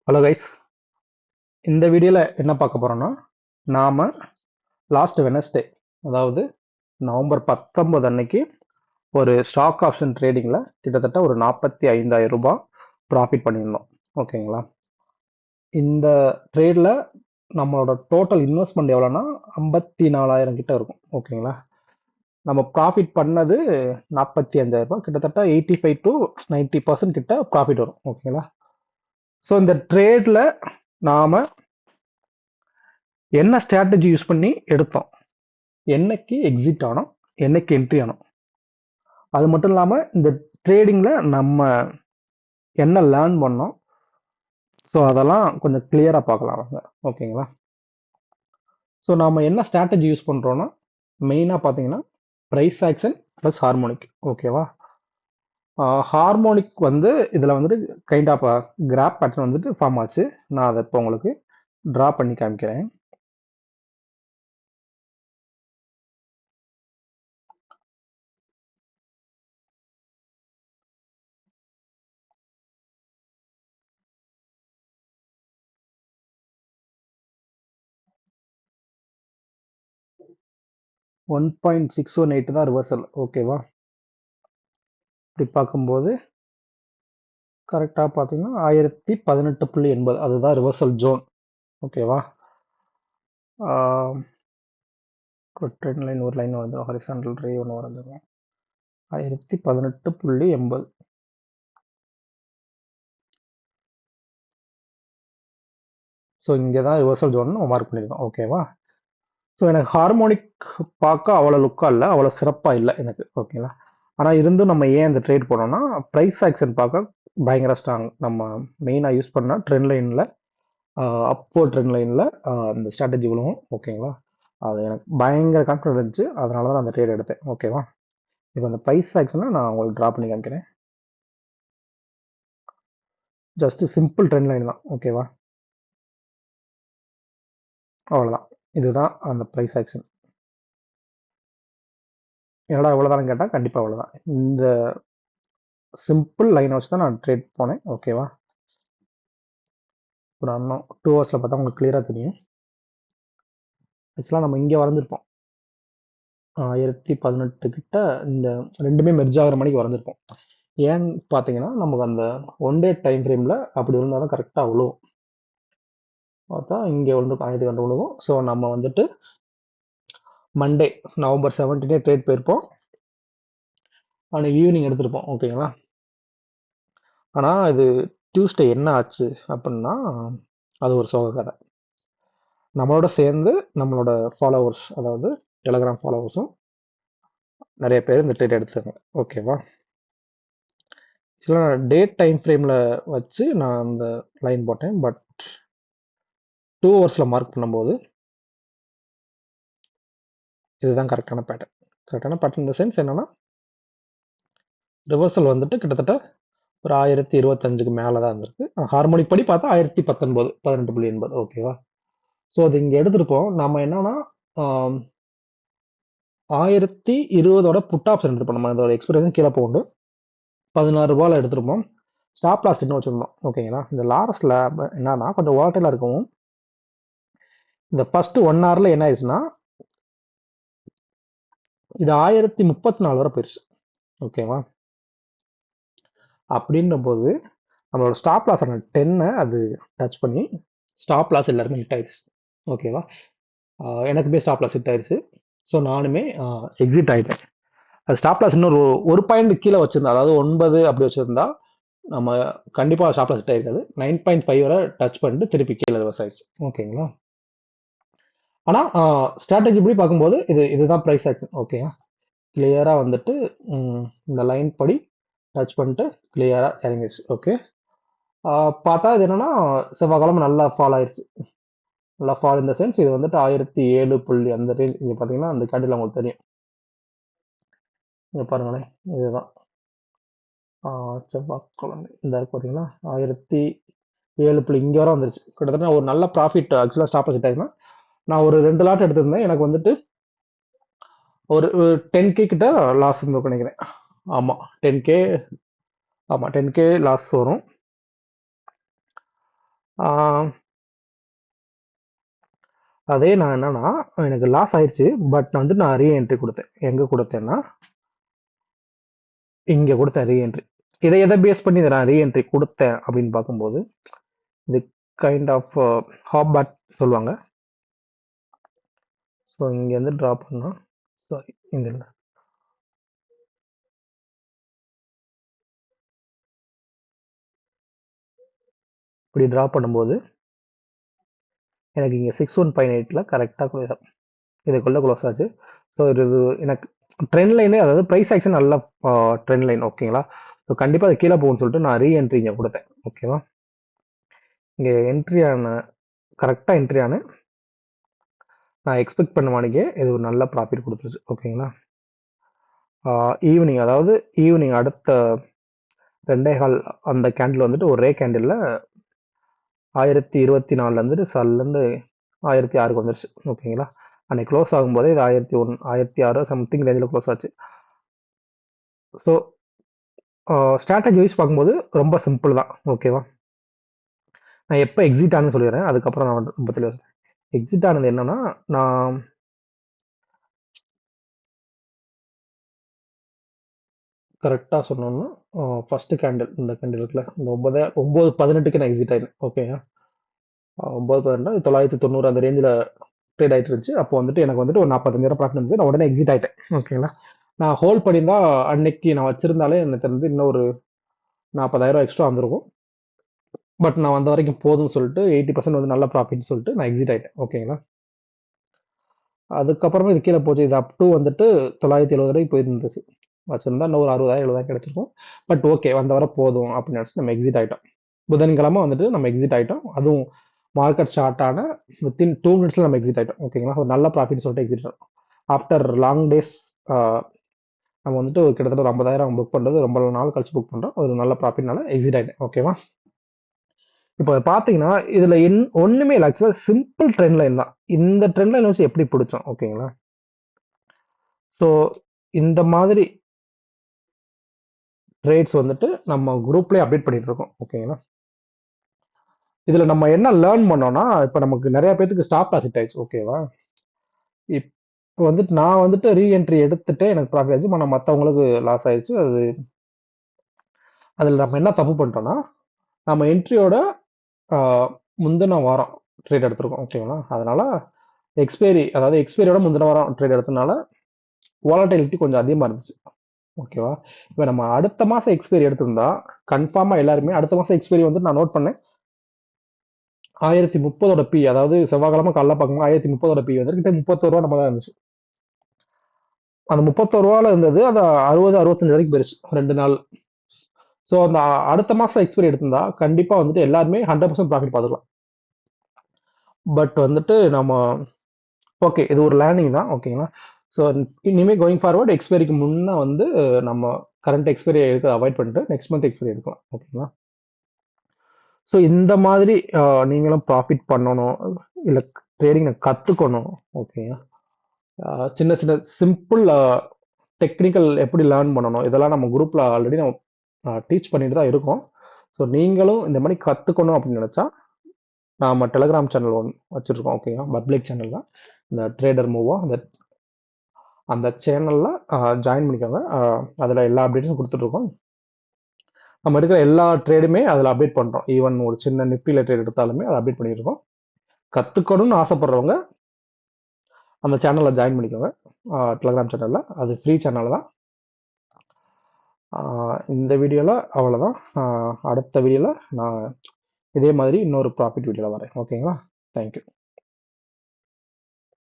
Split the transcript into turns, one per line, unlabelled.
Hello guys, இந்த வீடியோவில் என்ன பார்க்க போகிறோன்னா, நாம் லாஸ்ட் வெனஸ்டே, அதாவது நவம்பர் 19 அன்னைக்கு ஒரு ஸ்டாக் ஆப்ஷன் ட்ரேடிங்கில் கிட்டத்தட்ட ஒரு 45,000 ரூபாய் ப்ராஃபிட் பண்ணியிருந்தோம். ஓகேங்களா? இந்த ட்ரேடில் நம்மளோட டோட்டல் இன்வெஸ்ட்மெண்ட் எவ்வளோன்னா 54,000 கிட்ட இருக்கும். ஓகேங்களா? நம்ம ப்ராஃபிட் பண்ணது 45,000 ரூபாய், கிட்டத்தட்ட 85 to 90% கிட்ட ப்ராஃபிட் வரும். ஓகேங்களா? ஸோ இந்த ட்ரேடில் நாம் என்ன ஸ்ட்ராட்டஜி யூஸ் பண்ணி எடுத்தோம், என்னைக்கு எக்ஸிட் ஆனோம், என்னைக்கு என்ட்ரி ஆனோம், அது மட்டும் இல்லாமல் இந்த ட்ரேடிங்கில் நம்ம என்ன லேர்ன் பண்ணோம், ஸோ அதெல்லாம் கொஞ்சம் கிளியராக பார்க்கலாம் வாங்க. ஓகேங்களா? ஸோ நாம் என்ன ஸ்ட்ராட்டஜி யூஸ் பண்ணுறோன்னா, மெயினாக பார்த்தீங்கன்னா ப்ரைஸ் ஆக்ஷன் ப்ளஸ் ஹார்மோனிக். ஓகேவா? ஹார்மோனிக் வந்து இதில் வந்துட்டு கைண்ட் ஆஃப் கிராப் பேட்டர்ன் வந்துட்டு ஃபார்ம் ஆச்சு. நான் அதை இப்போ உங்களுக்கு ட்ரா பண்ணி காமிக்கிறேன். $1.618 தான் ரிவர்சல். ஓகேவா? இப்படி பார்க்கும்போது கரெக்டாக பார்த்தீங்கன்னா 1018.80 அதுதான் ரிவர்சல் ஜோன். ஓகேவா? ட்ரெண்ட் லைன் ஒரு லைன் வந்துடும், ஹரிசாண்டல் ரே ஒன்று வந்துடும். 1018.80. ஸோ இங்கே தான் ரிவர்சல் ஜோன் மார்க் பண்ணியிருக்கோம். ஓகேவா? ஸோ எனக்கு ஹார்மோனிக் பார்க்க அவ்வளோ லுக்காக இல்லை, அவ்வளோ சிறப்பாக இல்லை எனக்கு. ஓகேங்களா? ஆனால் இருந்தும் நம்ம ஏன் இந்த ட்ரேட் போனோம்னா, ப்ரைஸ் ஆக்ஷன் பார்க்க பயங்கர ஸ்ட்ராங். நம்ம மெயினாக யூஸ் பண்ணால் ட்ரெண்ட் லைனில், அப்வர்ட் ட்ரெண்ட் லைனில் இந்த ஸ்ட்ராட்டஜி விழுவும். ஓகேங்களா? அது எனக்கு பயங்கர கான்ஃபிடன்ட் இருந்துச்சு, அதனால தான் அந்த ட்ரேட் எடுத்தேன். ஓகேவா? இப்போ அந்த ப்ரைஸ் ஆக்ஷனை நான் உங்களுக்கு ட்ரா பண்ணி காமிக்கிறேன். ஜஸ்ட் சிம்பிள் ட்ரெண்ட் லைன் தான். ஓகேவா? அவ்வளோதான். இதுதான் அந்த ப்ரைஸ் ஆக்ஷன். என்னடா இவ்வளோதான்னு கேட்டால் கண்டிப்பாக அவ்வளோதான். இந்த சிம்பிள் லைனை வச்சு தான் நான் ட்ரேட் போனேன். ஓகேவா? ஒரு இன்னும் 2 ஹவர்ஸில் பார்த்தா உங்களுக்கு கிளியராக தெரியும். ஆக்சுவலாக நம்ம இங்கே வரைஞ்சிருப்போம் 1018 கிட்ட. இந்த ரெண்டுமே மெர்ஜ் ஆகிற மணிக்கு வரைஞ்சிருப்போம். ஏன்னு பார்த்தீங்கன்னா, நமக்கு அந்த ஒன் டே டைம் ஃப்ரேமில் அப்படி இருந்தால் தான் கரெக்டாக விழுவும். பார்த்தா இங்கே வந்து 1002 விழுவும். ஸோ நம்ம வந்துட்டு மண்டே நவம்பர் 17 ட்ரேட் போயிருப்போம், அன்னைக்கு ஈவினிங் எடுத்திருப்போம். ஓகேங்களா? ஆனால் இது டியூஸ்டே என்ன ஆச்சு அப்படின்னா, அது ஒரு சோக கதை. நம்மளோட சேர்ந்து நம்மளோட ஃபாலோவர்ஸ், அதாவது டெலகிராம் ஃபாலோவர்ஸும் நிறைய பேர் இந்த ட்ரேட் எடுத்தாங்க. ஓகேவா? ஆக்சுவலாக நான் டேட் டைம் ஃப்ரேமில் வச்சு நான் அந்த லைன் போட்டேன். பட் 2 ஹவர்ஸில் மார்க் பண்ணும்போது இதுதான் கரெக்டான பேட்டர்ன். கரெக்டான பேட்டர்ன் இந்த சென்ஸ் என்னன்னா, ரிவர்சல் வந்துட்டு கிட்டத்தட்ட ஒரு 1025க்கு மேலே தான் இருந்திருக்கு. ஹார்மோனிக் படி பார்த்தா 1019, 18.80. ஓகேவா? ஸோ அது இங்கே எடுத்திருப்போம். நம்ம என்னன்னா 1020 புட் ஆப்ஷன் எடுத்துப்போம். நம்ம இதோட எக்ஸ்பிரஷன் கீழே போண்டு 16 ரூபாயில் எடுத்திருப்போம். ஸ்டாப் லாஸ் இன்னும் வச்சுருந்தோம். ஓகேங்களா? இந்த லாரஸ்ல என்னன்னா கொஞ்சம் வாலட்டைலாக இருக்கும். இந்த ஃபர்ஸ்ட் 1 ஹவரில் என்ன ஆயிடுச்சுன்னா, இது 1034 வரை போயிடுச்சு. ஓகேவா? அப்படின்ற போது நம்மளோட ஸ்டாப் லாஸ் 10 அது டச் பண்ணி ஸ்டாப் லாஸ் எல்லாருமே ஹிட் ஆயிடுச்சு. ஓகேவா? எனக்குமே ஸ்டாப் லாஸ் ஹிட் ஆயிடுச்சு. ஸோ நானுமே எக்ஸிட் ஆகிட்டேன். அது ஸ்டாப் லாஸ் இன்னொரு ஒரு பாயிண்ட் கீழே வச்சிருந்தா, அதாவது 9 அப்படி வச்சிருந்தா நம்ம கண்டிப்பாக ஸ்டாப் லாஸ் ஹிட் ஆயிருக்காது. 9.5 வரை டச் பண்ணிட்டு திருப்பி கீழே ரிவர்ஸ் ஆயிடுச்சு. ஓகேங்களா? ஆனால் ஸ்ட்ராட்டஜி படி பார்க்கும்போது இதுதான் ப்ரைஸ் ஆக்ஷன். ஓகே, கிளியராக வந்துட்டு இந்த லைன் படி டச் பண்ணிட்டு கிளியராக இறங்கிடுச்சு. ஓகே, பார்த்தா இது என்னன்னா செவ்வாய்க்கிழமை நல்லா ஃபால் ஆயிடுச்சு. நல்லா ஃபால் இந்த சென்ஸ் இது வந்துட்டு 1007 புள்ளி அந்த ரேஞ்ச். இங்கே பார்த்தீங்கன்னா அந்த கேண்டில் உங்களுக்கு தெரியும். இங்கே பாருங்களேன், இதுதான் செவ்வாய்க்கிழமை இந்த இருக்கு பார்த்தீங்களா, 1007 புள்ளி இங்கே வர வந்துருச்சு. கிட்டத்தட்ட ஒரு நல்ல ப்ராஃபிட். ஆக்சுவலாக ஸ்டாப் லாஸ் ஆகிடுச்சுன்னா நான் ஒரு 2 லாட் எடுத்திருந்தேன். எனக்கு வந்துட்டு ஒரு 10K கிட்ட லாஸ் இருந்து நினைக்கிறேன். ஆமாம், 10K. ஆமாம், 10K லாஸ் வரும். அதே நான் என்னன்னா எனக்கு லாஸ் ஆயிடுச்சு. பட் வந்து நான் ரீஎன்ட்ரி கொடுத்தேன். எங்க கொடுத்தேன்னா இங்க கொடுத்தேன் ரீஎன்ட்ரி. இதை எதை பேஸ் பண்ணி இதை நான் ரீஎன்ட்ரி கொடுத்தேன் அப்படின்னு பார்க்கும்போது இது கைண்ட் ஆஃப் ஹாப் சொல்லுவாங்க. ஸோ இங்கேருந்து ட்ரா பண்ணா சாரி இந்த இல்லை இப்படி ட்ரா பண்ணும்போது எனக்கு இங்கே 61.8 கரெக்டாக இதுக்குள்ளே க்ளோஸ் ஆச்சு. ஸோ இது எனக்கு ட்ரெண்ட் லைனே, அதாவது ப்ரைஸ் ஆக்ஷன் நல்ல ட்ரெண்ட் லைன் ஓகேங்களா. ஸோ கண்டிப்பாக அது கீழே போகும்னு சொல்லிட்டு நான் ரீஎன்ட்ரி இங்கே கொடுத்தேன். ஓகேவா, இங்கே என்ட்ரி ஆன கரெக்டாக என்ட்ரி ஆன நான் எக்ஸ்பெக்ட் பண்ண மாட்டேங்க இது ஒரு நல்ல ப்ராஃபிட் கொடுத்துருச்சு. ஓகேங்களா, ஈவினிங் அதாவது ஈவினிங் அடுத்த 2.25 அந்த கேண்டில் வந்துட்டு ஒரே கேண்டிலில் 1024 வந்துட்டு சல்லுன்னு 1006 வந்துருச்சு. ஓகேங்களா, அன்னைக்கு க்ளோஸ் ஆகும்போதே இது 1001 1006 சம்திங் ரேஞ்சில் க்ளோஸ் ஆச்சு. ஸோ ஸ்ட்ராட்டஜி வைஸ் பார்க்கும்போது ரொம்ப சிம்பிள் தான். ஓகேவா, நான் எப்போ எக்ஸிட் ஆனு சொல்லிடுறேன், அதுக்கப்புறம் நான் ரொம்ப தெளிவாக எக்ஸிட் ஆனது என்னன்னா, நான் கரெக்டாக சொன்னோன்னா ஃபர்ஸ்ட் கேண்டில் இந்த கேண்டில் இருக்குல்ல, இந்த 9:18க்கு நான் எக்ஸிட் ஆயிடுறேன். ஓகேங்க, 9:18 990 அந்த ரேஞ்சில் ட்ரேட் ஆகிட்டு இருந்துச்சு. அப்போ வந்துட்டு எனக்கு வந்துட்டு ஒரு 45,000 ப்ராஃபிட் இருந்துச்சு. நான் உடனே எக்ஸிட் ஆகிட்டேன். ஓகேங்களா, நான் ஹோல்ட் பண்ணியிருந்தா அன்னைக்கு நான் வச்சிருந்தாலே எனக்கு தெரிஞ்சு இன்னும் ஒரு 40,000 எக்ஸ்ட்ரா வந்திருக்கும். பட் நான் வந்த வரைக்கும் போதும்னு சொல்லிட்டு 80% வந்து நல்ல ப்ராஃபிட்னு சொல்லிட்டு நான் எக்ஸிட் ஆகிட்டேன். ஓகேங்களா, அதுக்கப்புறமா இது கீழே போச்சு. இது அப் டு வந்துட்டு 970 வரைக்கும் போயிருந்துச்சு. வச்சிருந்தா இன்னும் ஒரு 60,000 70,000 கிடைச்சிருக்கும். பட் ஓகே, வந்த வர போதும் அப்படின்னு நினச்சி நம்ம எக்ஸிட் ஆகிட்டோம். புதன்கிழமை வந்துட்டு நம்ம எக்ஸிட் ஆகிட்டோம். அதுவும் மார்க்கெட் ஷார்ட் ஆன வித்தின் 2 மினிட்ஸில் நம்ம எக்ஸிட் ஆகிட்டோம். ஓகேங்களா, ஒரு நல்ல ப்ராஃபிட் சொல்லிட்டு எக்ஸிட் ஆகிட்டோம். ஆஃப்டர் லாங் டேஸ் நம்ம வந்துட்டு ஒரு கிட்டத்தட்ட ஒரு 50,000 புக் பண்ணுறது ரொம்ப நாள் கழிச்சு புக் பண்ணுறோம். ஒரு நல்ல ப்ராஃபிட்னால எக்ஸிட் ஆகிட்டேன். ஓகேவா, இப்போ பார்த்தீங்கன்னா இதில் ஒன்றுமே இல்லை. ஆக்சுவலாக சிம்பிள் ட்ரெண்ட் லைன் தான். இந்த ட்ரெண்ட் லைன் வச்சு எப்படி பிடிச்சோம். ஓகேங்களா, ஸோ இந்த மாதிரி ட்ரேட்ஸ் வந்துட்டு நம்ம குரூப்லேயே அப்டேட் பண்ணிட்டு இருக்கோம். ஓகேங்களா, இதில் நம்ம என்ன லேர்ன் பண்ணோம்னா, இப்போ நமக்கு நிறைய பேருக்கு ஸ்டாப் லாஸ் ஹிட் ஆயிடுச்சு. ஓகேவா, இப்போ வந்துட்டு நான் வந்துட்டு ரீஎன்ட்ரி எடுத்துட்டு எனக்கு ப்ராஃபிட் ஆச்சு. ஆனால் மற்றவங்களுக்கு லாஸ் ஆயிடுச்சு. அதில் நம்ம என்ன தப்பு பண்ணிட்டோம்னா, நம்ம என்ட்ரியோட முந்தின வாரம் ட்ரேட் எடுத்திருக்கோம். ஓகேங்களா, அதனால அதாவது எக்ஸ்பைரியோட முந்தின வாரம் ட்ரேட் எடுத்தனால வாலட்டிலிட்டி கொஞ்சம் அதிகமாக இருந்துச்சு. ஓகேவா, இப்போ நம்ம அடுத்த மாதம் எக்ஸ்பைரி எடுத்திருந்தா கன்ஃபார்மாக எல்லாருமே அடுத்த மாதம் எக்ஸ்பைரி வந்து நான் நோட் பண்ணேன் 1030 பி, அதாவது செவ்வாய்க்கிழமை காலைல பார்க்கும்போது 1030 பி வந்து கிட்ட 31 ரூபா நம்ம தான் இருந்துச்சு. அந்த 31 ரூபால இருந்தது அது 60 65 வரைக்கும் போயிருச்சு 2 நாள். ஸோ அந்த அடுத்த மாதம் எக்ஸ்பைரி எடுத்திருந்தா கண்டிப்பாக வந்துட்டு எல்லாருமே 100% ப்ராஃபிட் பார்த்துக்கலாம். பட் வந்துட்டு நம்ம ஓகே, இது ஒரு லேர்னிங் தான். ஓகேங்களா, ஸோ இனிமேல் கோயிங் ஃபார்வர்ட் எக்ஸ்பைரிக்கு முன்னே வந்து நம்ம கரண்ட் எக்ஸ்பைரி எடுக்க அவாய்ட் பண்ணிட்டு நெக்ஸ்ட் மந்த் எக்ஸ்பைரி எடுக்கலாம். ஓகேங்களா, ஸோ இந்த மாதிரி நீங்களும் ப்ராஃபிட் பண்ணணும், இல்லை ட்ரேடிங்கை கற்றுக்கணும். ஓகேங்களா, சின்ன சின்ன சிம்பிள் டெக்னிக்கல் எப்படி லேர்ன் பண்ணணும் இதெல்லாம் நம்ம குரூப்பில் ஆல்ரெடி நம்ம டீச் பண்ணிட்டு தான் இருக்கோம். ஸோ நீங்களும் இந்த மாதிரி கற்றுக்கணும் அப்படின்னு நினச்சா நாம் டெலகிராம் சேனல் ஒன்று வச்சுருக்கோம். ஓகேங்களா, பப்ளிக் சேனல் தான், இந்த ட்ரேடர் மூவோ அந்த சேனலில் ஜாயின் பண்ணிக்கோங்க. அதில் எல்லா அப்டேட்ஸும் கொடுத்துட்ருக்கோம். நம்ம இருக்கிற எல்லா ட்ரேடுமே அதில் அப்டேட் பண்ணுறோம். ஈவன் ஒரு சின்ன நிஃப்டியில் ட்ரேட் எடுத்தாலுமே அதை அப்டேட் பண்ணியிருக்கோம். கற்றுக்கணும்னு ஆசைப்படுறவங்க அந்த சேனலில் ஜாயின் பண்ணிக்கோங்க. டெலகிராம் சேனலில் அது ஃப்ரீ சேனல் தான். இந்த வீடியோவில் அவ்வளோதான். அடுத்த வீடியோவில் நான் இதே மாதிரி இன்னொரு ப்ராஃபிட் வீடியோவில் வரேன். ஓகேங்களா, தேங்க்யூ.